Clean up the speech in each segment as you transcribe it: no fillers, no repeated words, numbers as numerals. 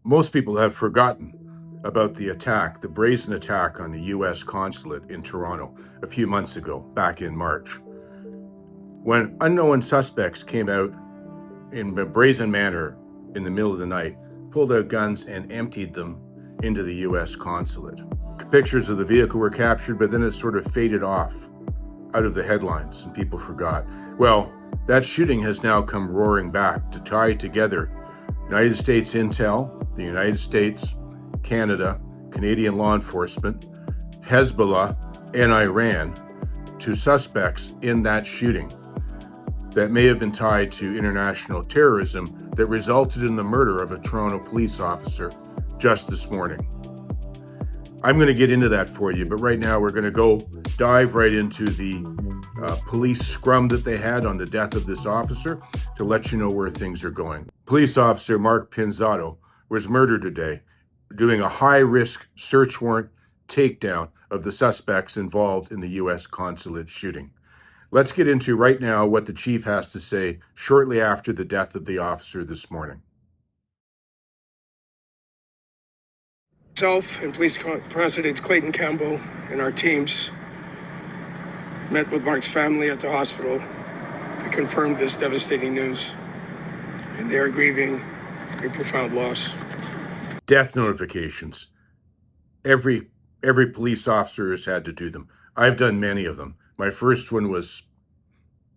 Most people have forgotten about the attack, the brazen attack on the U.S. Consulate in Toronto a few months ago, back in March, when unknown suspects came out in a brazen manner in the middle of the night, pulled out guns and emptied them into the U.S. Consulate. Pictures of the vehicle were captured, but then it sort of faded off out of the headlines and people forgot. Well, that shooting has now come roaring back to tie together United States intel, the United States, Canada, Canadian law enforcement, Hezbollah, and Iran to suspects in that shooting that may have been tied to international terrorism that resulted in the murder of a Toronto police officer just this morning. I'm going to get into that for you, but right now we're going to go dive right into the police scrum that they had on the death of this officer to let you know where things are going. Police officer Mark Pinzotto was murdered today doing a high-risk search warrant takedown of the suspects involved in the U.S. Consulate shooting. Let's get into right now what the chief has to say shortly after the death of the officer this morning. Myself and Police President Clayton Campbell and our teams met with Mark's family at the hospital to confirm this devastating news, and they are grieving a profound loss. Death notifications. Every police officer has had to do them. I've done many of them. My first one was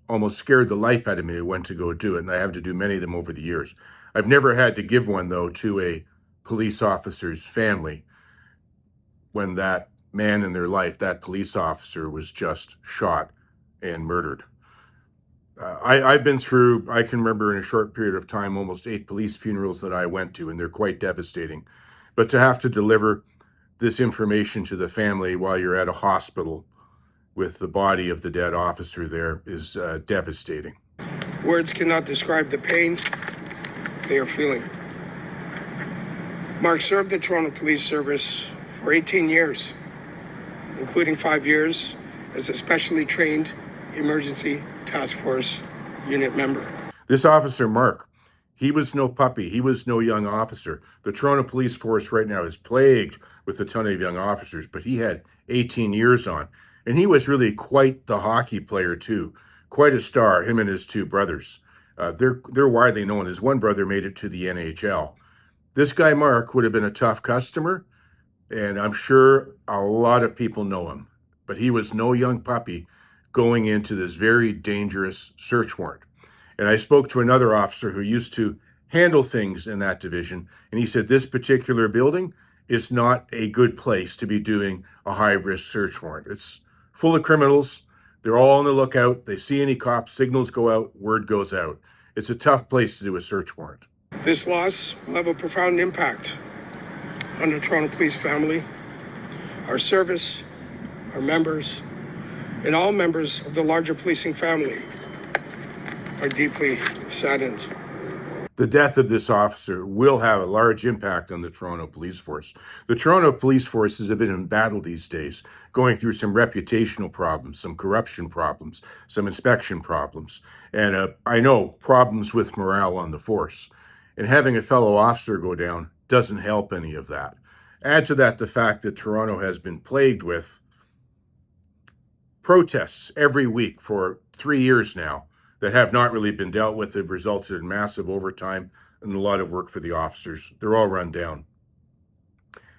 almost scared the life out of me. I went to go do it, and I have to do many of them over the years. I've never had to give one, though, to a police officer's family when that man in their life, that police officer, was just shot and murdered. I've been through, I can remember in a short period of time, almost 8 police funerals that I went to, and they're quite devastating. But to have to deliver this information to the family while you're at a hospital with the body of the dead officer there is devastating. Words cannot describe the pain they are feeling. Mark served the Toronto Police Service for 18 years, including 5 years as a specially trained emergency task force unit member. This officer, Mark, he was no puppy. He was no young officer. The Toronto Police Force right now is plagued with a ton of young officers, but he had 18 years on. And he was really quite the hockey player, too. Quite a star, him and his 2 brothers. They're widely known. His one brother made it to the NHL. This guy, Mark, would have been a tough customer, and I'm sure a lot of people know him. But he was no young puppy going into this very dangerous search warrant. And I spoke to another officer who used to handle things in that division, and he said this particular building is not a good place to be doing a high-risk search warrant. It's full of criminals. They're all on the lookout. They see any cops, signals go out, word goes out. It's a tough place to do a search warrant. This loss will have a profound impact on the Toronto Police family, our service, our members, and all members of the larger policing family are deeply saddened. The death of this officer will have a large impact on the Toronto Police Force. The Toronto Police Force is a bit in battle these days, going through some reputational problems, some corruption problems, some inspection problems, and I know problems with morale on the force. And having a fellow officer go down doesn't help any of that. Add to that the fact that Toronto has been plagued with protests every week for 3 years now that have not really been dealt with. Have resulted in massive overtime and a lot of work for the officers. They're all run down.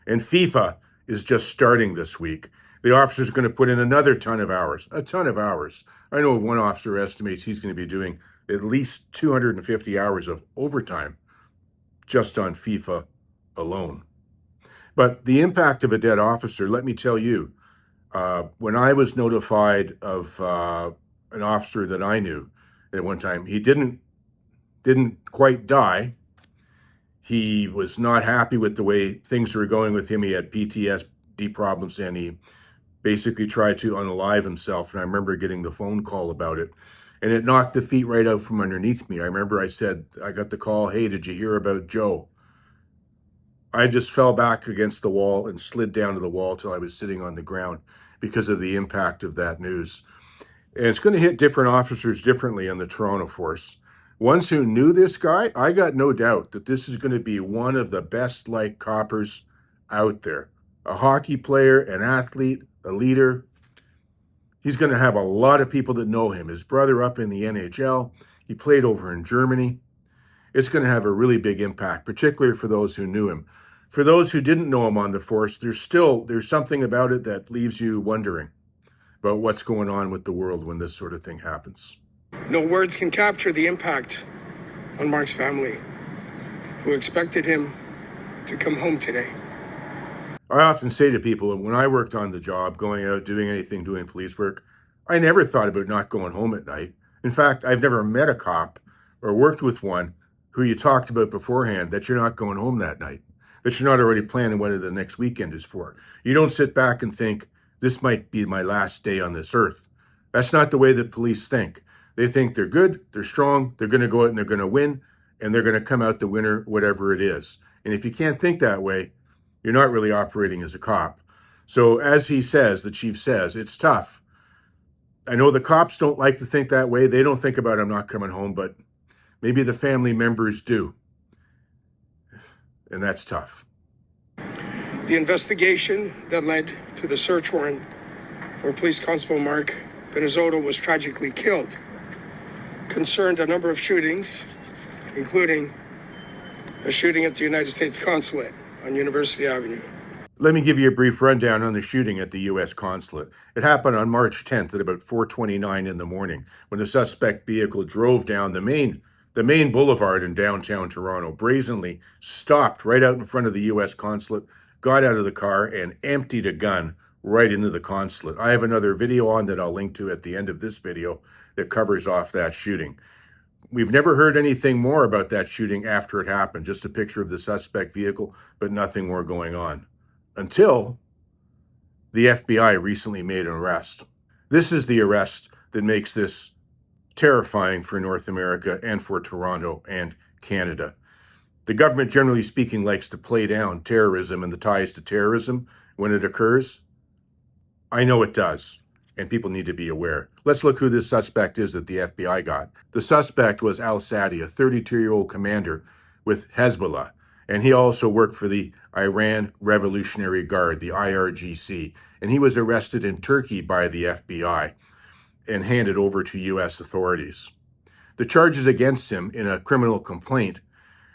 And FIFA is just starting this week. The officer's going to put in another ton of hours, a ton of hours. I know one officer estimates he's going to be doing at least 250 hours of overtime just on FIFA alone. But the impact of a dead officer, let me tell you, when I was notified of an officer that I knew at one time, he didn't quite die. He was not happy with the way things were going with him. He had PTSD problems, and he basically tried to unalive himself. And I remember getting the phone call about it, and it knocked the feet right out from underneath me. I remember I got the call, "Hey, did you hear about Joe?" I just fell back against the wall and slid down to the wall till I was sitting on the ground because of the impact of that news. And it's going to hit different officers differently on the Toronto force. Ones who knew this guy, I got no doubt that this is going to be one of the best liked coppers out there. A hockey player, an athlete, a leader. He's going to have a lot of people that know him. His brother up in the NHL. He played over in Germany. It's going to have a really big impact, particularly for those who knew him. For those who didn't know him on the force, there's something about it that leaves you wondering about what's going on with the world when this sort of thing happens. No words can capture the impact on Mark's family, who expected him to come home today. I often say to people, when I worked on the job, going out, doing anything, doing police work, I never thought about not going home at night. In fact, I've never met a cop or worked with one who you talked about beforehand that you're not going home that night, that you're not already planning what the next weekend is for. You don't sit back and think, this might be my last day on this earth. That's not the way that police think. They think they're good, they're strong, they're going to go out and they're going to win, and they're going to come out the winner, whatever it is. And if you can't think that way, you're not really operating as a cop. So as he says, the chief says, it's tough. I know the cops don't like to think that way. They don't think about, I'm not coming home, but maybe the family members do. And that's tough. The investigation that led to the search warrant where Police Constable Mark Benizotto was tragically killed concerned a number of shootings, including a shooting at the United States Consulate on University Avenue. Let me give you a brief rundown on the shooting at the U.S. Consulate. It happened on March 10th at about 4:29 in the morning when the suspect vehicle drove down the main boulevard in downtown Toronto, brazenly stopped right out in front of the U.S. Consulate, got out of the car, and emptied a gun right into the consulate. I have another video on that I'll link to at the end of this video that covers off that shooting. We've never heard anything more about that shooting after it happened, just a picture of the suspect vehicle, but nothing more going on. Until the FBI recently made an arrest. This is the arrest that makes this terrifying for North America and for Toronto and Canada. The government, generally speaking, likes to play down terrorism and the ties to terrorism when it occurs. I know it does, and people need to be aware. Let's look who this suspect is that the FBI got. The suspect was al-Sadi, a 32-year-old commander with Hezbollah, and he also worked for the Iran Revolutionary Guard, the IRGC, and he was arrested in Turkey by the FBI and handed over to U.S. authorities. The charges against him in a criminal complaint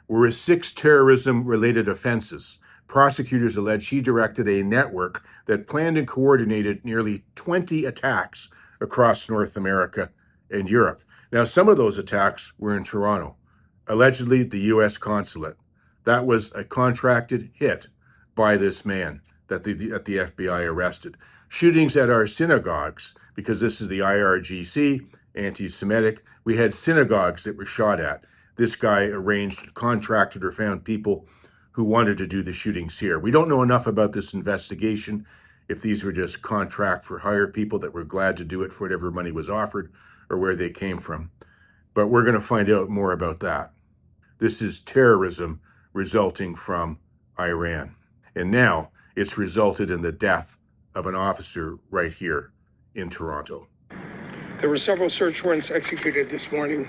were 6 terrorism-related offenses. Prosecutors allege he directed a network that planned and coordinated nearly 20 attacks across North America and Europe. Now, some of those attacks were in Toronto, allegedly the U.S. Consulate. That was a contracted hit by this man that the FBI arrested. Shootings at our synagogues, because this is the IRGC, anti-Semitic, we had synagogues that were shot at. This guy arranged, contracted, or found people who wanted to do the shootings here. We don't know enough about this investigation, if these were just contract for hire people that were glad to do it for whatever money was offered or where they came from. But we're going to find out more about that. This is terrorism resulting from Iran. And now it's resulted in the death of an officer right here in Toronto. There were several search warrants executed this morning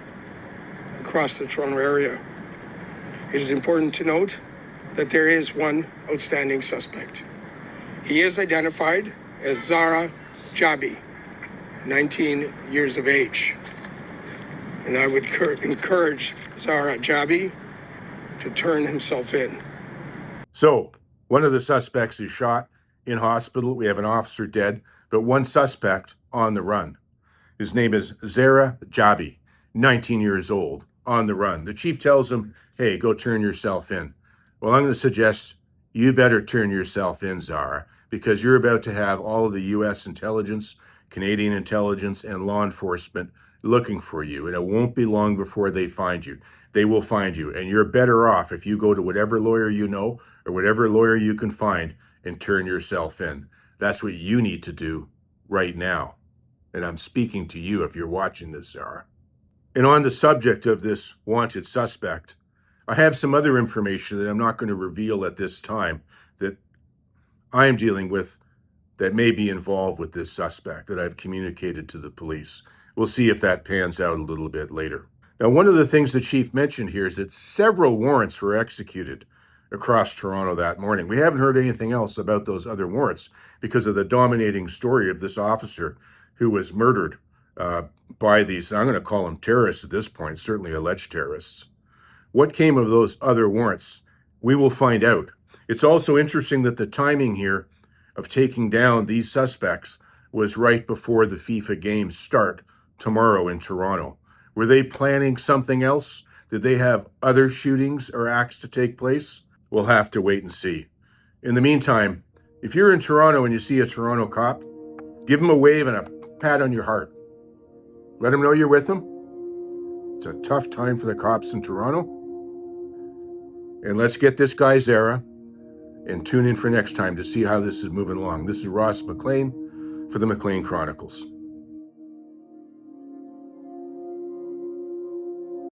across the Toronto area. It is important to note that there is one outstanding suspect. He is identified as Zahra Jabi, 19 years of age. And I would encourage Zahra Jabi to turn himself in. So, one of the suspects is shot in hospital. We have an officer dead, but one suspect on the run. His name is Zahra Jabi, 19 years old, on the run. The chief tells him, hey, go turn yourself in. Well, I'm going to suggest you better turn yourself in, Zahra, because you're about to have all of the U.S. intelligence, Canadian intelligence, and law enforcement looking for you, and it won't be long before they find you. They will find you, and you're better off if you go to whatever lawyer you know or whatever lawyer you can find and turn yourself in. That's what you need to do right now. And I'm speaking to you if you're watching this, Zahra. And on the subject of this wanted suspect, I have some other information that I'm not going to reveal at this time that I'm dealing with that may be involved with this suspect that I've communicated to the police. We'll see if that pans out a little bit later. Now, one of the things the chief mentioned here is that several warrants were executed across Toronto that morning. We haven't heard anything else about those other warrants because of the dominating story of this officer who was murdered by these, I'm going to call them terrorists at this point, certainly alleged terrorists. What came of those other warrants? We will find out. It's also interesting that the timing here of taking down these suspects was right before the FIFA games start tomorrow in Toronto. Were they planning something else? Did they have other shootings or acts to take place? We'll have to wait and see. In the meantime, if you're in Toronto and you see a Toronto cop, give him a wave and a pat on your heart. Let him know you're with him. It's a tough time for the cops in Toronto. And let's get this guy Zara and tune in for next time to see how this is moving along. This is Ross McLean for the McLean Chronicles.